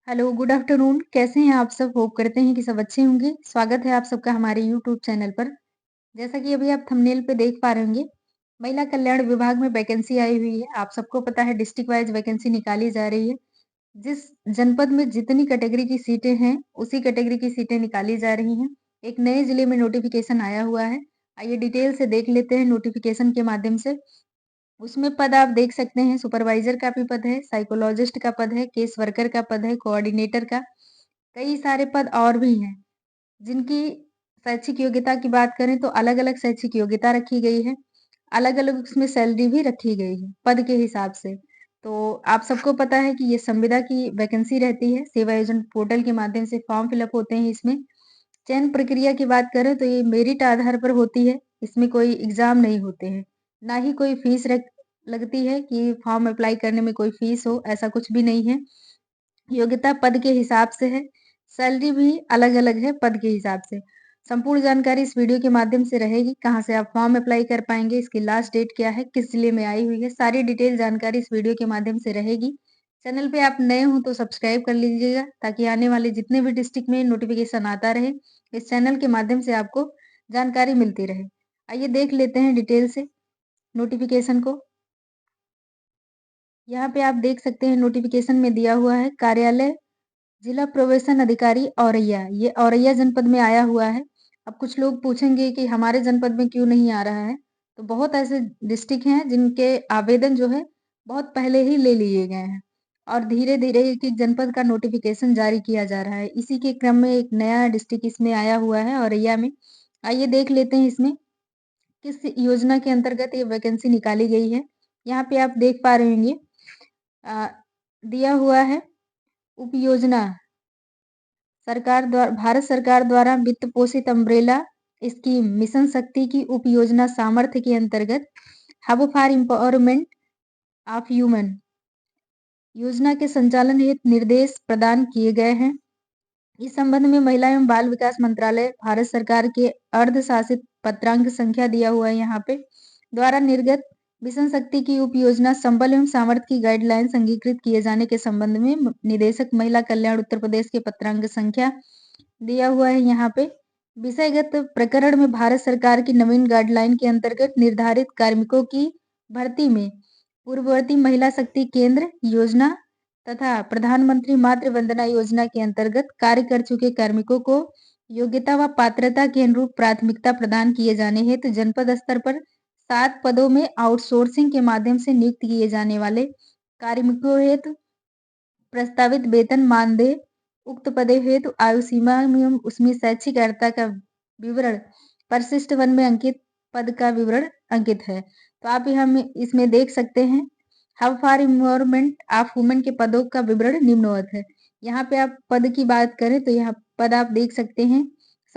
Hello, good afternoon. कैसे हैं आप सब? होप करते हैं कि सब अच्छे होंगे। स्वागत है आप सबका हमारे यूट्यूब चैनल पर। जैसा कि अभी आप थंबनेल पे देख पा रहे होंगे, महिला कल्याण विभाग में वैकेंसी आई हुई है। आप सबको पता है डिस्ट्रिक्ट वाइज़ वैकेंसी निकाली जा रही है। जिस जनपद में जितनी कैटेगरी की सीटें हैं, उसी कैटेगरी की सीटें निकाली जा रही हैं। एक नए ज़िले में नोटिफ़िकेशन आया हुआ है। आइए डिटेल से देख लेते हैं नोटिफ़िकेशन के माध्यम से। उसमें पद आप देख सकते हैं, सुपरवाइज़र का भी पद है, साइकोलॉजिस्ट का पद है, केस वर्कर का पद है, कोऑर्डिनेटर का, कई सारे पद और भी हैं, जिनकी शैक्षिक योग्यता की बात करें तो अलग-अलग शैक्षिक योग्यता रखी गई है। अलग-अलग उसमें सैलरी भी रखी गई है, पद के हिसाब से। तो आप सबको पता है कि ये संविदा की वैकेंसी रहती है, सेवा योजना पोर्टल के माध्यम से फॉर्म फिल अप होते हैं इसमें। चयन प्रक्रिया की बात करें तो ये मेरिट आधार पर होती है, इसमें कोई एग्ज़ाम नहीं होते हैं, ना ही कोई फीस लगती है कि फॉर्म अप्लाई करने में कोई फीस हो, ऐसा कुछ भी नहीं है। योग्यता पद के हिसाब से है, सैलरी भी अलग-अलग है पद के हिसाब से। संपूर्ण जानकारी इस वीडियो के माध्यम से रहेगी, कहाँ से आप फॉर्म अप्लाई कर पाएँगे, इसकी लास्ट डेट क्या है, किस जिले में आई हुई है, सारी डिटेल जानकारी इस वीडियो के माध्यम से रहेगी। चैनल पे आप नए हो तो सब्सक्राइब कर लीजिएगा ताकि आने वाले जितने भी डिस्ट्रिक्ट में नोटिफ़िकेशन आता रहे, इस चैनल के माध्यम से आपको जानकारी मिलती रहे। आइए देख लेते हैं डिटेल से नोटिफ़िकेशन को। यहाँ पे आप देख सकते हैं नोटिफ़िकेशन में दिया हुआ है कार्यालय जिला प्रोबेशन अधिकारी औरैया, ये औरैया जनपद में आया हुआ है। अब कुछ लोग पूछेंगे कि हमारे जनपद में क्यों नहीं आ रहा है? तो बहुत ऐसे डिस्ट्रिक्ट हैं जिनके आवेदन जो है बहुत पहले ही ले लिए गए हैं और धीरे-धीरे एक-एक जनपद का नोटिफ़िकेशन जारी किया जा रहा है। इसी के क्रम में एक नया डिस्ट्रिक्ट इसमें आया हुआ है औरैया में। आइए देख लेते हैं इसमें किस योजना के अंतर्गत ये वैकेंसी निकाली गई है। यहाँ पे आप देख पा रहे होंगे अ, दिया हुआ है उपयोजना भारत सरकार द्वारा वित्त पोषित अम्ब्रेला स्कीम मिशन शक्ति की उप योजना सामर्थ्य के अंतर्गत hub for empowerment of human योजना के संचालन हेतु निर्देश प्रदान किए गए हैं। इस संबंध में महिला एवं बाल विकास मंत्रालय भारत सरकार के अर्ध शासित पत्रांक संख्या दिया हुआ है यहाँ पे द्वारा निर्गत मिशन शक्ति की उप योजना संबल एवं सामर्थ्य की गाइडलाइंस अंगीकृत किए जाने के संबंध में निदेशक महिला कल्याण उत्तर प्रदेश के पत्रांक संख्या दिया हुआ है यहाँ पे। विषयगत प्रकरण में भारत सरकार की नवीन गाइडलाइन के अंतर्गत निर्धारित कार्मिकों की भर्ती में पूर्ववर्ती महिला शक्ति केंद्र योजना तथा प्रधानमंत्री मातृ वंदना योजना के अंतर्गत कार्य कर चुके कार्मिकों को योग्यता व पात्रता के अनुरूप प्राथमिकता प्रदान किए जाने हेतु जनपद स्तर पर 7 पदों में आउटसोर्सिंग के माध्यम से नियुक्त किए जाने वाले कार्मिकों हेतु प्रस्तावित वेतन मानदेय उक्त पदों हेतु आयु सीमा एवं उसमें शैक्षिक अर्हता का विवरण परिशिष्ट 1 में अंकित पद का विवरण अंकित है। तो आप यहाँ में इसमें देख सकते हैं hub for empowerment of women के पदों का विवरण निम्नवत है। यहाँ पे आप पद की बात करें तो यहाँ पद आप देख सकते हैं,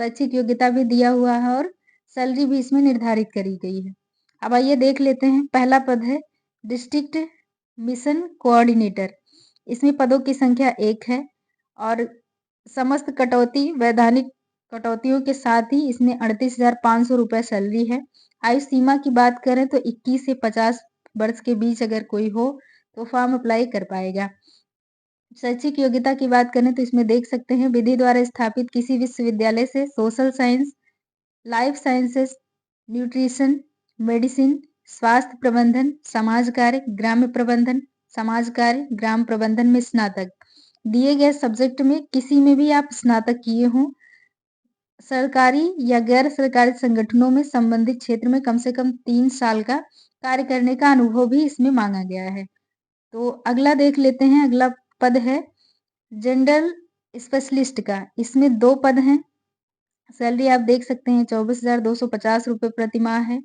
शैक्षिक योग्यता भी दिया हुआ है और सैलरी भी इसमें निर्धारित करी गई है। अब आइए देख लेते हैं, पहला पद है डिस्ट्रिक्ट मिशन कोऑर्डिनेटर। इसमें पदों की संख्या 1 है और समस्त कटौती वैधानिक कटौतियों के साथ ही इसमें 38,500 रुपए सैलरी है। आयु सीमा की बात करें तो 21 से 50 वर्ष के बीच अगर कोई हो तो फॉर्म अप्लाई कर पाएगा। शैक्षिक योग्यता की बात करें तो इसमें देख सकते हैं विधि द्वारा स्थापित किसी विश्वविद्यालय से social science, life sciences, nutrition, medicine, स्वास्थ्य प्रबंधन, समाज कार्य, ग्राम्य प्रबंधन, समाज कार्य, ग्राम प्रबंधन में स्नातक। दिए गए सब्जेक्ट में किसी में भी आप स्नातक किए हों, सरकारी या गैर सरकारी संगठनों में संबंधित क्षेत्र में कम से कम 3 साल का कार्य करने का अनुभव भी इसमें मांगा गया है। तो अगला देख लेते हैं, अगला पद है जनरल स्पेशलिस्ट का। इसमें 2 पद हैं। सैलरी आप देख सकते हैं 24,250 रुपए प्रति माह है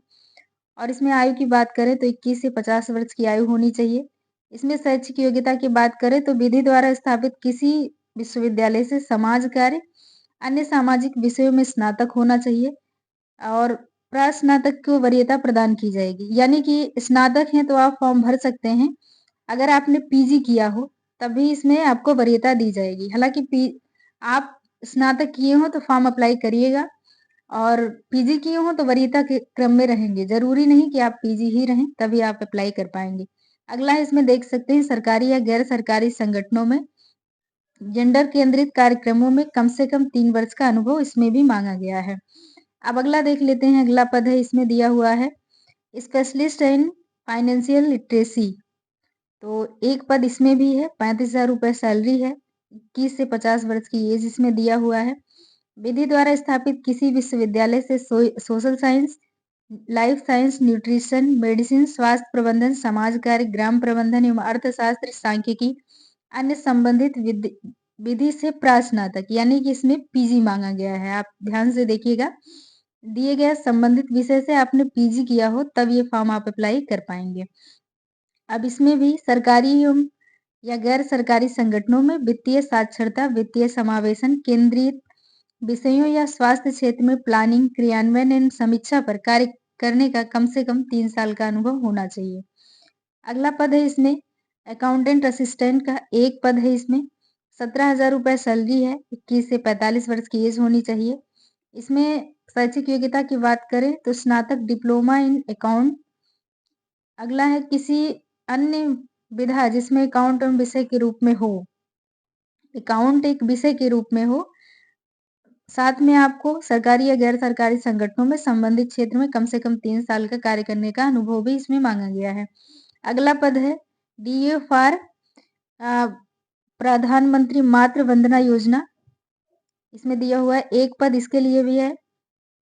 और इसमें आयु की बात करें तो 21 से 50 वर्ष की आयु होनी चाहिए। इसमें शैक्षिक योग्यता की बात करें तो विधि द्वारा स्थापित किसी विश्वविद्यालय से समाज कार्य, अन्य सामाजिक विषयों में स्नातक होना चाहिए और प्रस्नातक को वरीयता प्रदान की जाएगी। यानी कि स्नातक हैं तो आप फॉर्म भर सकते हैं। अगर आपने पीजी किया हो तभी इसमें आपको वरीयता दी जाएगी। हालाँकि पी आप स्नातक किए हो तो फॉर्म अप्लाई करिएगा और पीजी किए हो तो वरीयता के क्रम में रहेंगे। ज़रूरी नहीं कि आप पीजी ही रहें तभी आप अप्लाई कर पाएँगे। अगला है इसमें देख सकते हैं सरकारी या गैर सरकारी संगठनों में जेंडर केंद्रित कार्यक्रमों में कम से कम 3 वर्ष का अनुभव इसमें भी माँगा गया है। अब अगला देख लेते हैं, अगला पद है इसमें दिया हुआ है स्पेशलिस्ट इन फाइनेंशियल लिटरेसी। तो एक पद इसमें भी है, 35,000 रुपए सैलरी है, 21 से 50 वर्ष की एज इसमें दिया हुआ है। विधि द्वारा स्थापित किसी विश्वविद्यालय से social science, life science, nutrition, medicine, स्वास्थ्य प्रबंधन, समाज कार्य, ग्राम प्रबंधन एवं अर्थशास्त्र, सांख्यिकी, अन्य संबंधित विधि से प्रास्नातक, यानी कि इसमें पीजी मांगा गया है। आप ध्यान से देखिएगा, दिए गए संबंधित विषय से आपने पीजी किया हो तब ये फॉर्म आप अप्लाई कर पाएंगे। अब इसमें भी सरकारी एवं या गैर सरकारी संगठनों में वित्तीय साक्षरता, वित्तीय समावेशन, केंद्रित विषयों या स्वास्थ्य क्षेत्र में प्लानिंग, क्रियान्वयन एवं समीक्षा पर कार्य करने का कम से कम 3 साल का अनुभव होना चाहिए। अगला पद है इसमें अकाउंटेंट असिस्टेंट का, एक पद है इसमें, 17,000 रुपए सैलरी है, 21 से 45 वर्ष की एज होनी चाहिए। इसमें शैक्षिक योग्यता की बात करें तो स्नातक डिप्लोमा इन अकाउंट। अगला है किसी अन्य विधा जिसमें अकाउंट विषय के रूप में हो, अकाउंट एक विषय के रूप में हो, साथ में आपको सरकारी या गैर सरकारी संगठनों में संबंधित क्षेत्र में कम से कम 3 साल का कार्य करने का अनुभव भी इसमें मांगा गया है। अगला पद है डीए फॉर प्रधानमंत्री मातृ वंदना योजना, इसमें दिया हुआ है, एक पद इसके लिए भी है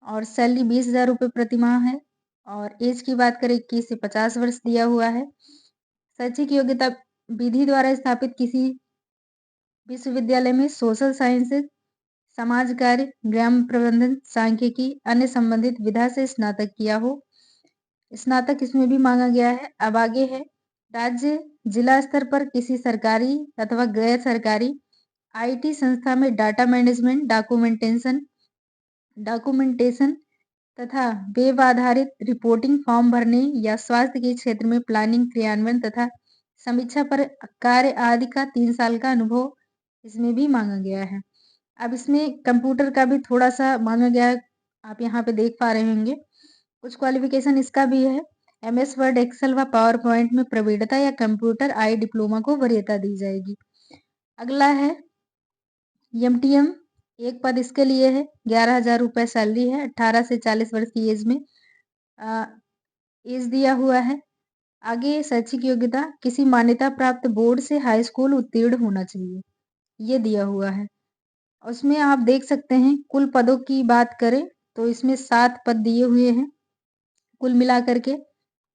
और सैलरी 20,000 रुपए प्रति माह है। और एज की बात करें 21 से 50 वर्ष दिया हुआ है। शैक्षिक योग्यता विधि द्वारा स्थापित किसी विश्वविद्यालय में सोशल साइंसेज, समाज कार्य, ग्राम प्रबंधन, सांख्यिकी, अन्य संबंधित विधा से स्नातक किया हो, स्नातक इसमें भी मांगा गया है। अब आगे है राज्य जिला स्तर पर किसी सरकारी अथवा गैर सरकारी आईटी संस्था में डाटा मैनेजमेंट, डॉक्यूमेंटेशन तथा वेब आधारित रिपोर्टिंग फॉर्म भरने या स्वास्थ्य के क्षेत्र में प्लानिंग, क्रियान्वयन तथा समीक्षा पर कार्य आदि का 3 साल का अनुभव इसमें भी मांगा गया है। अब इसमें कंप्यूटर का भी थोड़ा-सा मांगा गया है, आप यहाँ पे देख पा रहे होंगे। कुछ क्वालिफिकेशन इसका भी है, एमएस वर्ड, एक्सेल व पावर पॉइंट में प्रवीणता या कंप्यूटर आई डिप्लोमा को वरीयता दी जाएगी। अगला है एमटीएम, एक पद इसके लिए है, 11,000 रुपए सैलरी है, 18 से 40 वर्ष की एज में अ, एज दिया हुआ है। आगे शैक्षिक योग्यता किसी मान्यता प्राप्त बोर्ड से हाई स्कूल उत्तीर्ण होना चाहिए, ये दिया हुआ है। उसमें आप देख सकते हैं कुल पदों की बात करें तो इसमें 7 पद दिए हुए हैं कुल मिला करके।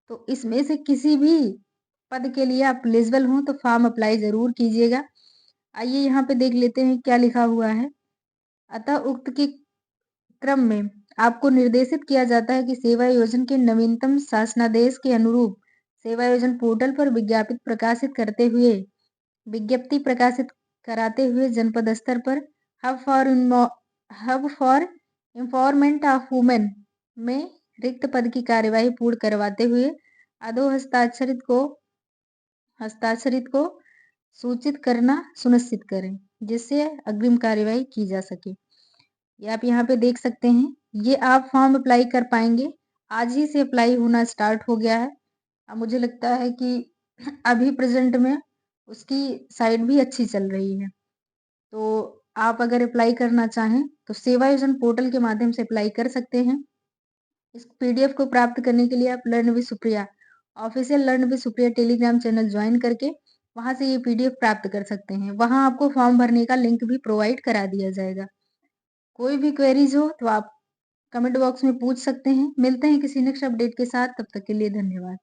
तो इसमें से किसी भी पद के लिए आप एलिजिबल हों तो फॉर्म अप्लाई ज़रूर कीजिएगा। आइए यहाँ पे देख लेते हैं क्या लिखा हुआ है। अतः उक्त के क्रम में आपको निर्देशित किया जाता है कि सेवा योजन के नवीनतम शासनादेश के अनुरूप सेवा योजन पोर्टल पर विज्ञप्ति प्रकाशित कराते हुए जनपद स्तर पर hub for empowerment of women में रिक्त पद की कार्यवाही पूर्ण करवाते हुए अधो हस्ताक्षरित को सूचित करना सुनिश्चित करें, जिससे अग्रिम कार्यवाही की जा सके। ये आप यहाँ पे देख सकते हैं, ये आप फॉर्म अप्लाई कर पाएंगे। आज ही से अप्लाई होना स्टार्ट हो गया है। अब मुझे लगता है कि अभी प्रेजेंट में उसकी साइट भी अच्छी चल रही है। तो आप अगर अप्लाई करना चाहें तो सेवा योजन पोर्टल के माध्यम से अप्लाई कर सकते हैं। इस पीडीएफ को प्राप्त करने के लिए आप learn with Supriya official learn with Supriya Telegram channel join करके वहां से ये पीडीएफ प्राप्त कर सकते हैं। वहां आपको फॉर्म भरने का लिंक भी प्रोवाइड करा दिया जाएगा। कोई भी क्वेरीज हो तो आप कमेंट बॉक्स में पूछ सकते हैं। मिलते हैं किसी नेक्स्ट अपडेट के साथ, तब तक के लिए धन्यवाद।